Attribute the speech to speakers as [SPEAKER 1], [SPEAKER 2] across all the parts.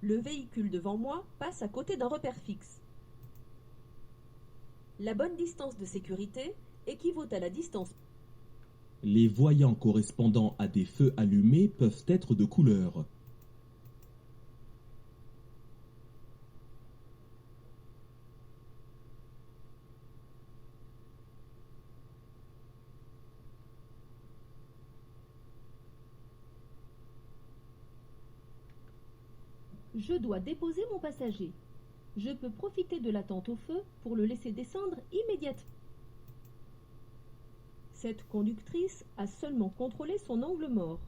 [SPEAKER 1] Le véhicule devant moi passe à côté d'un repère fixe. La bonne distance de sécurité équivaut à la distance.
[SPEAKER 2] Les voyants correspondant à des feux allumés peuvent être de couleur.
[SPEAKER 1] Je dois déposer mon passager. Je peux profiter de l'attente au feu pour le laisser descendre immédiatement. Cette conductrice a seulement contrôlé son angle mort.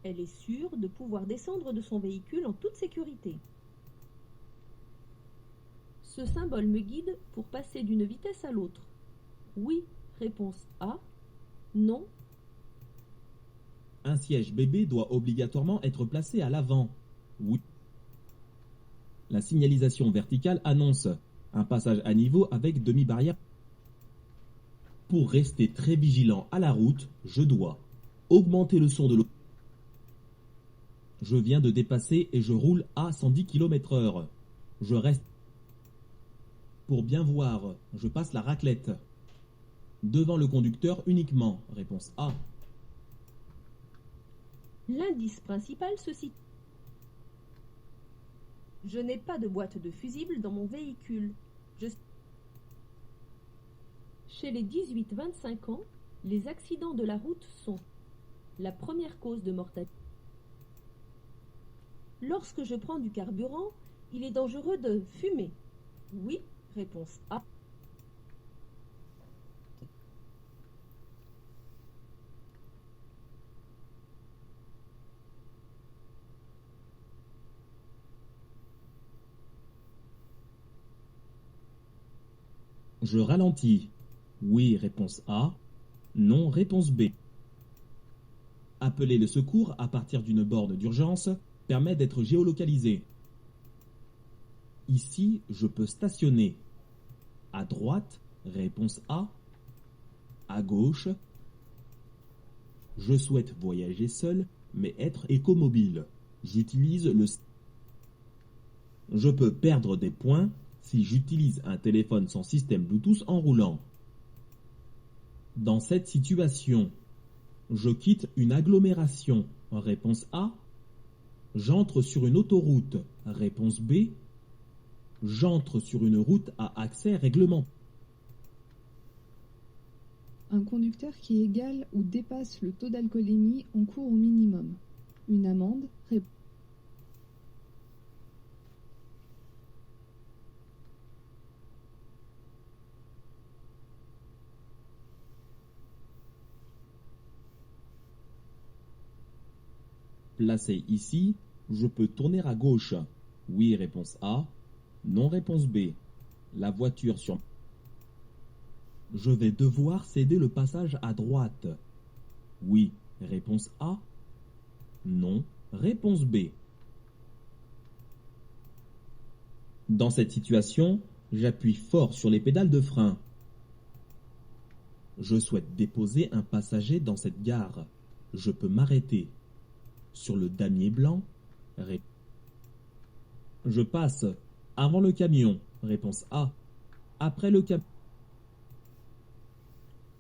[SPEAKER 1] Elle est sûre de pouvoir descendre de son véhicule en toute sécurité. Ce symbole me guide pour passer d'une vitesse à l'autre. Oui, réponse A. Non.
[SPEAKER 2] Un siège bébé doit obligatoirement être placé à l'avant. Oui. La signalisation verticale annonce un passage à niveau avec demi-barrière. Pour rester très vigilant à la route, je dois augmenter le son de l'eau. Je viens de dépasser et je roule à 110 km/h. Je reste. Pour bien voir, je passe la raclette. Devant le conducteur uniquement. Réponse A.
[SPEAKER 1] L'indice principal se situe. Je n'ai pas de boîte de fusible dans mon véhicule. Chez les 18-25 ans, les accidents de la route sont la première cause de mortalité. Lorsque je prends du carburant, il est dangereux de fumer. Oui, réponse A.
[SPEAKER 2] Je ralentis. Oui, réponse A. Non, réponse B. Appeler le secours à partir d'une borne d'urgence permet d'être géolocalisé. Ici, je peux stationner. À droite, réponse A. À gauche, je souhaite voyager seul, mais être écomobile. J'utilise le... Je peux perdre des points si j'utilise un téléphone sans système Bluetooth en roulant. Dans cette situation, je quitte une agglomération. Réponse A. J'entre sur une autoroute. Réponse B. J'entre sur une route à accès réglementé.
[SPEAKER 3] Un conducteur qui égale ou dépasse le taux d'alcoolémie encourt au minimum une amende.
[SPEAKER 2] Placé ici, je peux tourner à gauche. Oui, réponse A. Non, réponse B. La voiture sur... Je vais devoir céder le passage à droite. Oui, réponse A. Non, réponse B. Dans cette situation, j'appuie fort sur les pédales de frein. Je souhaite déposer un passager dans cette gare. Je peux m'arrêter. Sur le damier blanc, je passe avant le camion. Réponse A. Après le camion.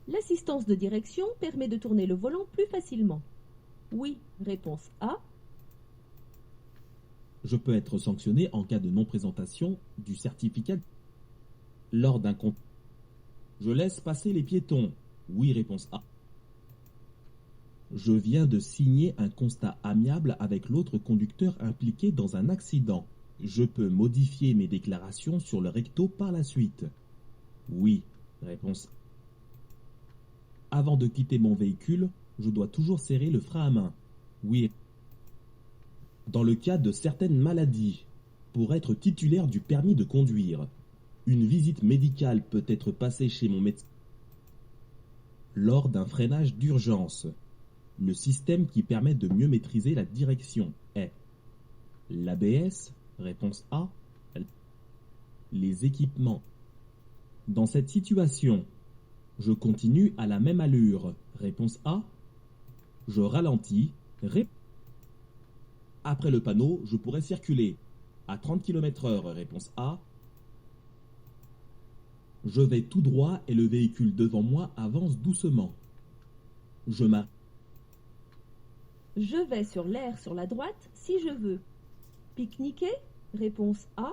[SPEAKER 1] L'assistance de direction permet de tourner le volant plus facilement. Oui, réponse A.
[SPEAKER 2] Je peux être sanctionné en cas de non-présentation du certificat. Lors d'un contrôle. Je laisse passer les piétons. Oui, réponse A. Je viens de signer un constat amiable avec l'autre conducteur impliqué dans un accident. Je peux modifier mes déclarations sur le recto par la suite. Oui, réponse A. Avant de quitter mon véhicule, je dois toujours serrer le frein à main. Oui. Dans le cas de certaines maladies, pour être titulaire du permis de conduire, une visite médicale peut être passée chez mon médecin. Lors d'un freinage d'urgence, le système qui permet de mieux maîtriser la direction est l'ABS, réponse A, les équipements. Dans cette situation, je continue à la même allure, réponse A, je ralentis, après le panneau, je pourrais circuler. À 30 km/h, réponse A. Je vais tout droit et le véhicule devant moi avance doucement. Je m'arrête.
[SPEAKER 1] Je vais sur l'aire sur la droite si je veux. Pique-niquer? Réponse A.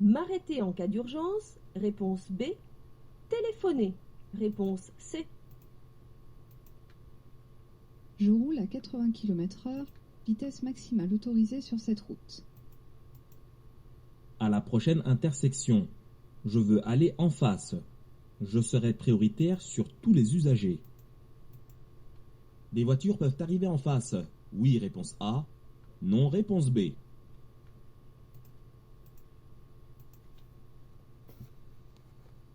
[SPEAKER 1] M'arrêter en cas d'urgence? Réponse B. Téléphoner? Réponse C.
[SPEAKER 3] Je roule à 80 km/h, vitesse maximale autorisée sur cette route.
[SPEAKER 2] À la prochaine intersection. Je veux aller en face. Je serai prioritaire sur tous les usagers. Des voitures peuvent arriver en face. Oui, réponse A. Non, réponse B.